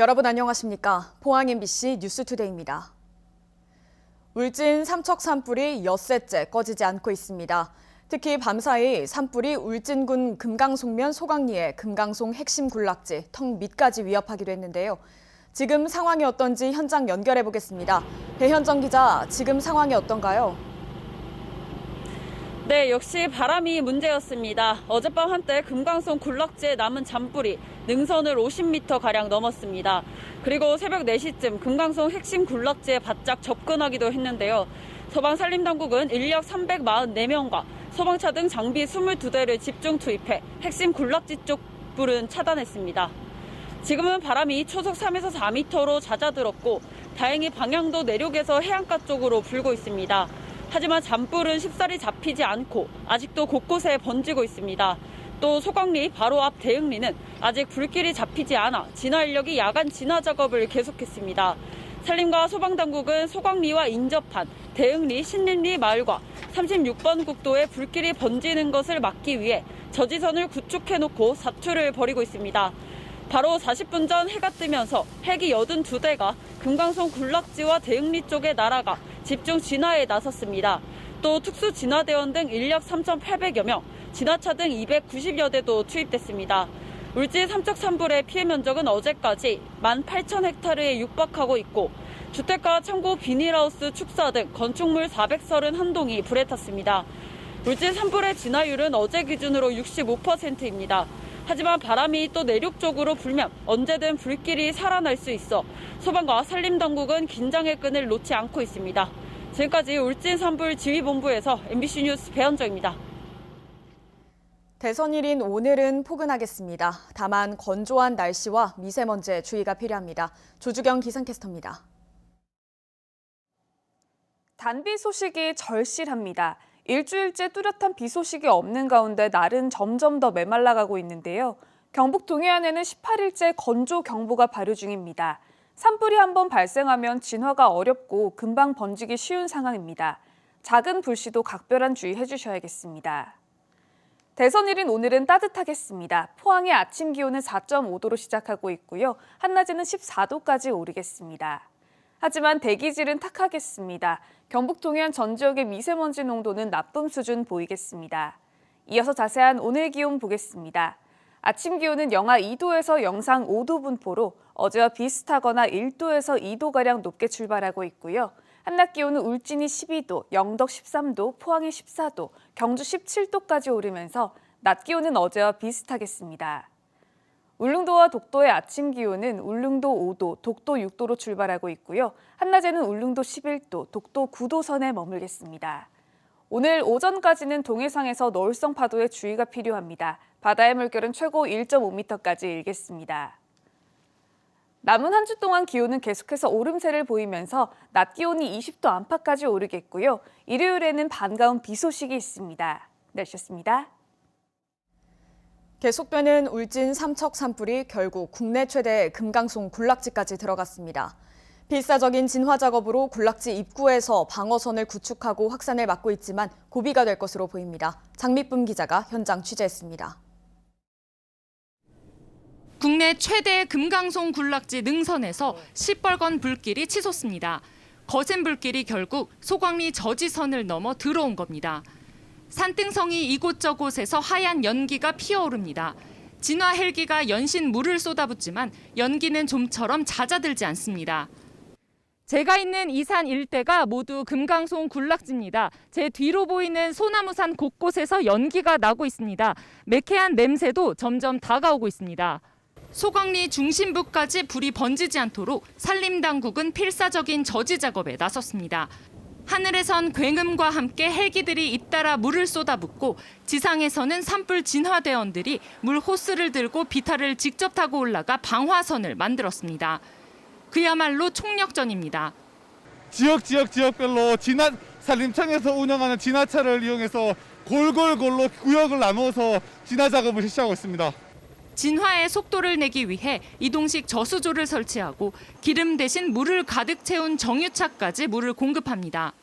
여러분 안녕하십니까? 포항 MBC 뉴스투데이입니다. 울진 삼척 산불이 엿새째 꺼지지 않고 있습니다. 특히 밤사이 산불이 울진군 금강송면 소강리의 금강송 핵심 군락지 턱 밑까지 위협하기도 했는데요. 지금 상황이 어떤지 현장 연결해 보겠습니다. 배현정 기자, 지금 상황이 어떤가요? 네, 역시 바람이 문제였습니다. 어젯밤 한때 금강송 군락지에 남은 잔불이 능선을 50m가량 넘었습니다. 그리고 새벽 4시쯤 금강송 핵심 군락지에 바짝 접근하기도 했는데요. 소방산림당국은 인력 344명과 소방차 등 장비 22대를 집중 투입해 핵심 군락지 쪽 불은 차단했습니다. 지금은 바람이 초속 3에서 4m로 잦아들었고 다행히 방향도 내륙에서 해안가 쪽으로 불고 있습니다. 하지만 잔불은 쉽사리 잡히지 않고 아직도 곳곳에 번지고 있습니다. 또 소강리 바로 앞 대흥리는 아직 불길이 잡히지 않아 진화 인력이 야간 진화 작업을 계속했습니다. 산림과 소방당국은 소강리와 인접한 대흥리, 신림리 마을과 36번 국도에 불길이 번지는 것을 막기 위해 저지선을 구축해놓고 사투를 벌이고 있습니다. 바로 40분 전 해가 뜨면서 헬기 82대가 금강송 군락지와 대흥리 쪽에 날아가 집중 진화에 나섰습니다. 또 특수진화대원 등 인력 3,800여 명, 진화차 등 290여 대도 투입됐습니다. 울진 삼척 산불의 피해 면적은 어제까지 18,000헥타르에 육박하고 있고 주택가, 창고, 비닐하우스, 축사 등 건축물 431동이 불에 탔습니다. 울진 산불의 진화율은 어제 기준으로 65%입니다. 하지만 바람이 또 내륙 쪽으로 불면 언제든 불길이 살아날 수 있어 소방과 산림당국은 긴장의 끈을 놓지 않고 있습니다. 지금까지 울진 산불 지휘본부에서 MBC 뉴스 배현정입니다. 대선일인 오늘은 포근하겠습니다. 다만 건조한 날씨와 미세먼지에 주의가 필요합니다. 조주경 기상캐스터입니다. 단비 소식이 절실합니다. 일주일째 뚜렷한 비 소식이 없는 가운데 날은 점점 더 메말라가고 있는데요. 경북 동해안에는 18일째 건조 경보가 발효 중입니다. 산불이 한번 발생하면 진화가 어렵고 금방 번지기 쉬운 상황입니다. 작은 불씨도 각별한 주의해 주셔야겠습니다. 대선일인 오늘은 따뜻하겠습니다. 포항의 아침 기온은 4.5도로 시작하고 있고요. 한낮에는 14도까지 오르겠습니다. 하지만 대기질은 탁하겠습니다. 경북 동해안 전 지역의 미세먼지 농도는 나쁨 수준 보이겠습니다. 이어서 자세한 오늘 기온 보겠습니다. 아침 기온은 영하 2도에서 영상 5도 분포로 어제와 비슷하거나 1도에서 2도가량 높게 출발하고 있고요. 한낮 기온은 울진이 12도, 영덕 13도, 포항이 14도, 경주 17도까지 오르면서 낮 기온은 어제와 비슷하겠습니다. 울릉도와 독도의 아침 기온은 울릉도 5도, 독도 6도로 출발하고 있고요. 한낮에는 울릉도 11도, 독도 9도 선에 머물겠습니다. 오늘 오전까지는 동해상에서 너울성 파도에 주의가 필요합니다. 바다의 물결은 최고 1.5m까지 일겠습니다. 남은 한 주 동안 기온은 계속해서 오름세를 보이면서 낮 기온이 20도 안팎까지 오르겠고요. 일요일에는 반가운 비 소식이 있습니다. 날씨였습니다. 계속되는 울진 삼척 산불이 결국 국내 최대 금강송 군락지까지 들어갔습니다. 필사적인 진화 작업으로 군락지 입구에서 방어선을 구축하고 확산을 막고 있지만 고비가 될 것으로 보입니다. 장미쁨 기자가 현장 취재했습니다. 국내 최대 금강송 군락지 능선에서 시뻘건 불길이 치솟습니다. 거센 불길이 결국 소강리 저지선을 넘어 들어온 겁니다. 산등성이 이곳저곳에서 하얀 연기가 피어오릅니다. 진화 헬기가 연신 물을 쏟아붓지만 연기는 좀처럼 잦아들지 않습니다. 제가 있는 이 산 일대가 모두 금강송 군락지입니다. 제 뒤로 보이는 소나무산 곳곳에서 연기가 나고 있습니다. 매캐한 냄새도 점점 다가오고 있습니다. 소강리 중심부까지 불이 번지지 않도록 산림당국은 필사적인 저지 작업에 나섰습니다. 하늘에선 굉음과 함께 헬기들이 잇따라 물을 쏟아붓고 지상에서는 산불 진화대원들이 물 호스를 들고 비탈을 직접 타고 올라가 방화선을 만들었습니다. 그야말로 총력전입니다. 지역별로 산림청에서 운영하는 진화차를 이용해서 골골골로 구역을 나누어서 진화 작업을 실시하고 있습니다. 진화의 속도를 내기 위해 이동식 저수조를 설치하고 기름 대신 물을 가득 채운 정유차까지 물을 공급합니다.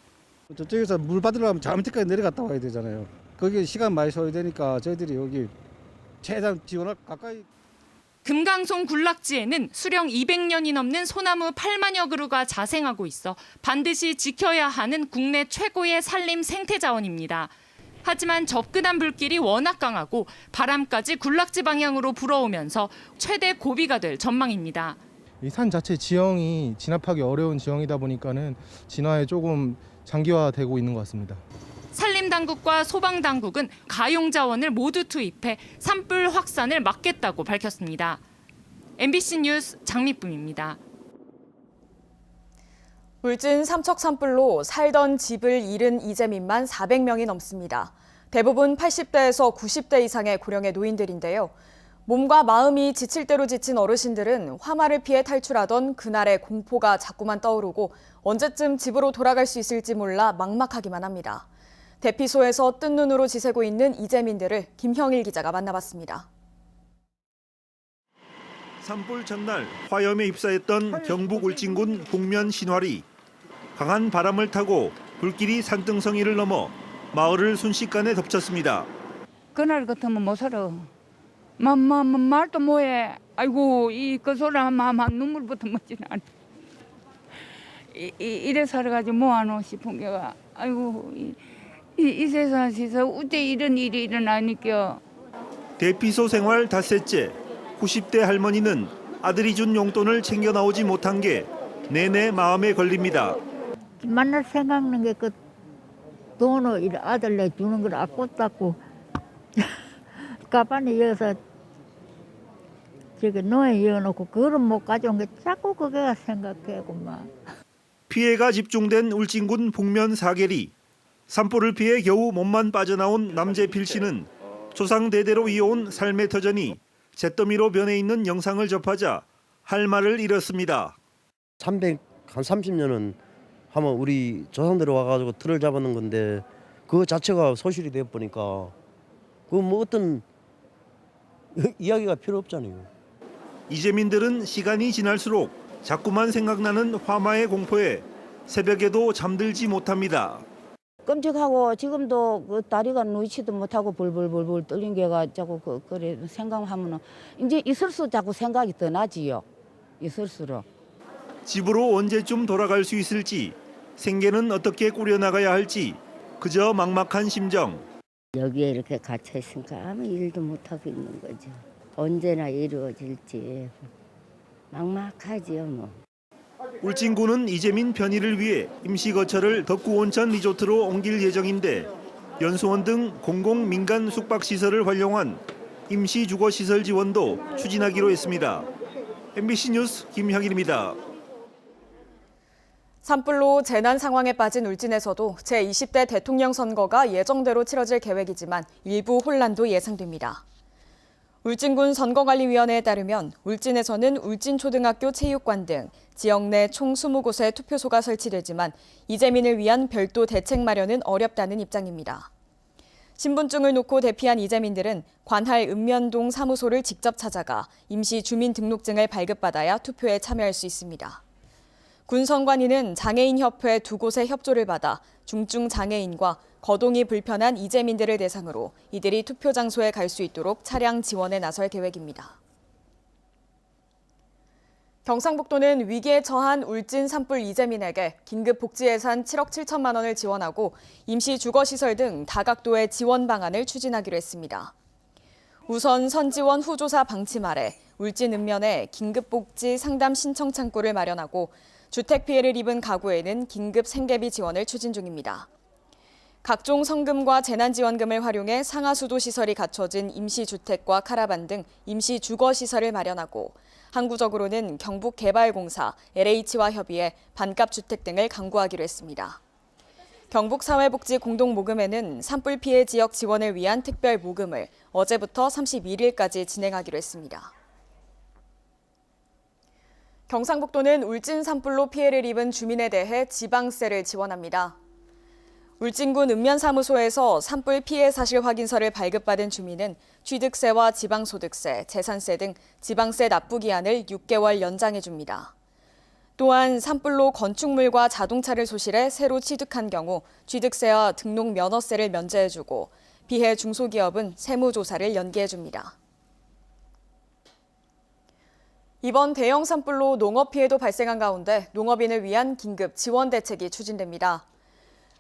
저쪽에서 물 받으려면 저 밑에까지 내려갔다 와야 되잖아요. 거기 시간 많이 소요되니까 저희들이 여기 최대한 지원을 가까이. 금강송 군락지에는 수령 200년이 넘는 소나무 8만여 그루가 자생하고 있어 반드시 지켜야 하는 국내 최고의 산림 생태 자원입니다. 하지만 접근한 불길이 워낙 강하고 바람까지 군락지 방향으로 불어오면서 최대 고비가 될 전망입니다. 이 산 자체 지형이 진압하기 어려운 지형이다 보니까는 진화에 조금 장기화되고 있는 것 같습니다. 산림당국과 소방당국은 가용자원을 모두 투입해 산불 확산을 막겠다고 밝혔습니다. MBC 뉴스 장미쁨입니다. 울진 삼척 산불로 살던 집을 잃은 이재민만 400명이 넘습니다. 대부분 80대에서 90대 이상의 고령의 노인들인데요. 몸과 마음이 지칠 대로 지친 어르신들은 화마를 피해 탈출하던 그날의 공포가 자꾸만 떠오르고 언제쯤 집으로 돌아갈 수 있을지 몰라 막막하기만 합니다. 대피소에서 뜬 눈으로 지새고 있는 이재민들을 김형일 기자가 만나봤습니다. 산불 전날 화염에 입사했던 경북 울진군 북면 신화리. 강한 바람을 타고 불길이 산등성이를 넘어 마을을 순식간에 덮쳤습니다. 그날 같으면 못 살아. 말도 뭐해. 아이고 그 소리 하면 눈물부터 멎지는 않아. 이래 살아가지고 뭐하노 싶은 게가. 아이고 이 세상에서 어째 이런 일이 일어나니까. 대피소 생활 닷새째 90대 할머니는 아들이 준 용돈을 챙겨 나오지 못한 게 내내 마음에 걸립니다. 만날 생각나는 게 그 돈을 아들내 주는 걸 아꼈다고 가방에 이어서 저기 노에 이어놓고 그걸 못 가져온 게 자꾸 그게가 생각해고만. 피해가 집중된 울진군 북면 사계리. 산불을 피해 겨우 몸만 빠져나온 남재필 씨는 조상 대대로 이어온 삶의 터전이 잿더미로 변해 있는 영상을 접하자 할 말을 잃었습니다. 30년은 하면 우리 조상들이 와가지고 틀을 잡아놓은 건데 그 자체가 소실이 되어 보니까 그 뭐 어떤 이야기가 필요 없잖아요. 이재민들은 시간이 지날수록 자꾸만 생각나는 화마의 공포에 새벽에도 잠들지 못합니다. 끔찍하고 지금도 그 다리가 누이지도 못하고 벌벌벌벌 떨린 게가 자꾸 그래 생각하면은 이제 있을 수 자꾸 생각이 더 나지요. 있을수록. 집으로 언제쯤 돌아갈 수 있을지, 생계는 어떻게 꾸려나가야 할지 그저 막막한 심정. 여기에 이렇게 갇혀 있으니까 아무 일도 못 하고 있는 거죠. 언제나 이루어질지 막막하지요 뭐. 울진군은 이재민 편의를 위해 임시거처를 덕구온천 리조트로 옮길 예정인데 연수원 등 공공민간 숙박시설을 활용한 임시주거시설 지원도 추진하기로 했습니다. MBC 뉴스 김형일입니다. 산불로 재난 상황에 빠진 울진에서도 제20대 대통령 선거가 예정대로 치러질 계획이지만 일부 혼란도 예상됩니다. 울진군 선거관리위원회에 따르면 울진에서는 울진초등학교 체육관 등 지역 내 총 20곳에 투표소가 설치되지만 이재민을 위한 별도 대책 마련은 어렵다는 입장입니다. 신분증을 놓고 대피한 이재민들은 관할 읍면동 사무소를 직접 찾아가 임시 주민등록증을 발급받아야 투표에 참여할 수 있습니다. 군 선관위는 장애인협회 2곳의 협조를 받아 중증 장애인과 거동이 불편한 이재민들을 대상으로 이들이 투표 장소에 갈 수 있도록 차량 지원에 나설 계획입니다. 경상북도는 위기에 처한 울진 산불 이재민에게 긴급 복지 예산 7억 7천만 원을 지원하고 임시 주거시설 등 다각도의 지원 방안을 추진하기로 했습니다. 우선 선지원 후조사 방침 아래 울진 읍면에 긴급복지 상담 신청 창구를 마련하고 주택 피해를 입은 가구에는 긴급 생계비 지원을 추진 중입니다. 각종 성금과 재난지원금을 활용해 상하수도 시설이 갖춰진 임시주택과 카라반 등 임시주거시설을 마련하고 항구적으로는 경북개발공사, LH와 협의해 반값주택 등을 강구하기로 했습니다. 경북사회복지공동모금회는 산불 피해 지역 지원을 위한 특별 모금을 어제부터 31일까지 진행하기로 했습니다. 경상북도는 울진 산불로 피해를 입은 주민에 대해 지방세를 지원합니다. 울진군 읍면사무소에서 산불 피해 사실 확인서를 발급받은 주민은 취득세와 지방소득세, 재산세 등 지방세 납부 기한을 6개월 연장해 줍니다. 또한 산불로 건축물과 자동차를 소실해 새로 취득한 경우 취득세와 등록 면허세를 면제해 주고 피해 중소기업은 세무조사를 연기해 줍니다. 이번 대형 산불로 농업 피해도 발생한 가운데 농업인을 위한 긴급 지원 대책이 추진됩니다.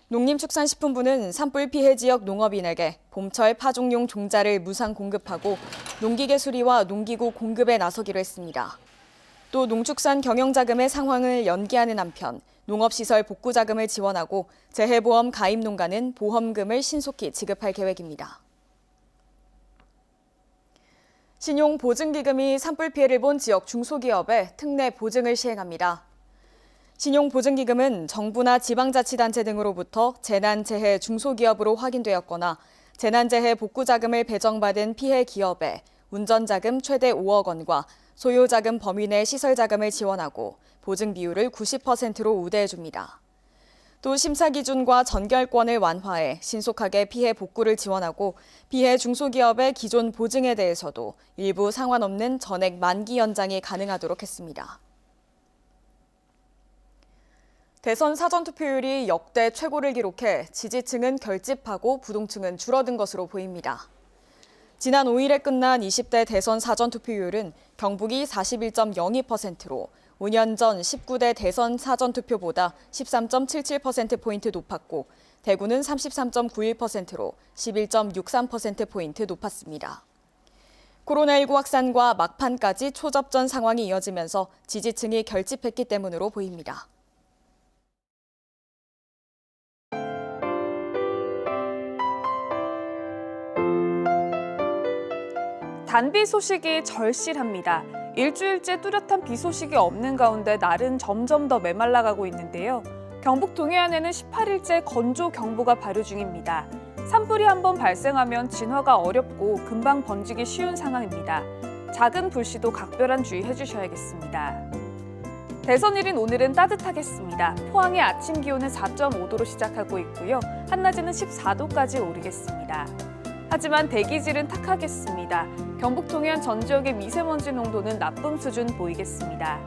농림축산식품부는 산불 피해 지역 농업인에게 봄철 파종용 종자를 무상 공급하고 농기계 수리와 농기구 공급에 나서기로 했습니다. 또 농축산 경영자금의 상황을 연기하는 한편 농업시설 복구자금을 지원하고 재해보험 가입 농가는 보험금을 신속히 지급할 계획입니다. 신용보증기금이 산불 피해를 본 지역 중소기업에 특례 보증을 시행합니다. 신용보증기금은 정부나 지방자치단체 등으로부터 재난재해 중소기업으로 확인되었거나 재난재해 복구자금을 배정받은 피해 기업에 운전자금 최대 5억 원과 소요자금 범위 내 시설자금을 지원하고 보증 비율을 90%로 우대해줍니다. 또 심사 기준과 전결권을 완화해 신속하게 피해 복구를 지원하고 피해 중소기업의 기존 보증에 대해서도 일부 상환없는 전액 만기 연장이 가능하도록 했습니다. 대선 사전투표율이 역대 최고를 기록해 지지층은 결집하고 부동층은 줄어든 것으로 보입니다. 지난 5일에 끝난 20대 대선 사전투표율은 경북이 41.02%로 5년 전 19대 대선 사전투표보다 13.77%포인트 높았고 대구는 33.91%로 11.63%포인트 높았습니다. 코로나19 확산과 막판까지 초접전 상황이 이어지면서 지지층이 결집했기 때문으로 보입니다. 단비 소식이 절실합니다. 일주일째 뚜렷한 비 소식이 없는 가운데 날은 점점 더 메말라가고 있는데요. 경북 동해안에는 18일째 건조 경보가 발효 중입니다. 산불이 한번 발생하면 진화가 어렵고 금방 번지기 쉬운 상황입니다. 작은 불씨도 각별한 주의해 주셔야겠습니다. 대선일인 오늘은 따뜻하겠습니다. 포항의 아침 기온은 4.5도로 시작하고 있고요. 한낮에는 14도까지 오르겠습니다. 하지만 대기질은 탁하겠습니다. 경북 동해안 전 지역의 미세먼지 농도는 나쁨 수준 보이겠습니다.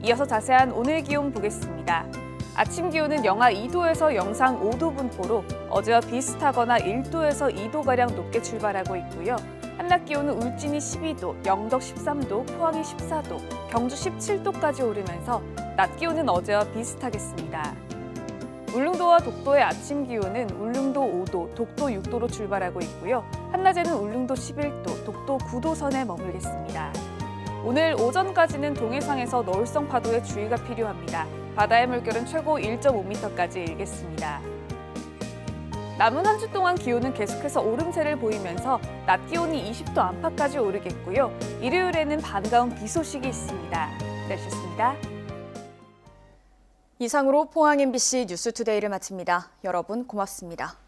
이어서 자세한 오늘 기온 보겠습니다. 아침 기온은 영하 2도에서 영상 5도 분포로 어제와 비슷하거나 1도에서 2도가량 높게 출발하고 있고요. 한낮 기온은 울진이 12도, 영덕 13도, 포항이 14도, 경주 17도까지 오르면서 낮 기온은 어제와 비슷하겠습니다. 울릉도와 독도의 아침 기온은 울릉도 5도, 독도 6도로 출발하고 있고요. 한낮에는 울릉도 11도, 독도 9도 선에 머물겠습니다. 오늘 오전까지는 동해상에서 너울성 파도에 주의가 필요합니다. 바다의 물결은 최고 1.5m까지 일겠습니다. 남은 한 주 동안 기온은 계속해서 오름세를 보이면서 낮 기온이 20도 안팎까지 오르겠고요. 일요일에는 반가운 비 소식이 있습니다. 날씨였습니다. 이상으로 포항 MBC 뉴스투데이를 마칩니다. 여러분 고맙습니다.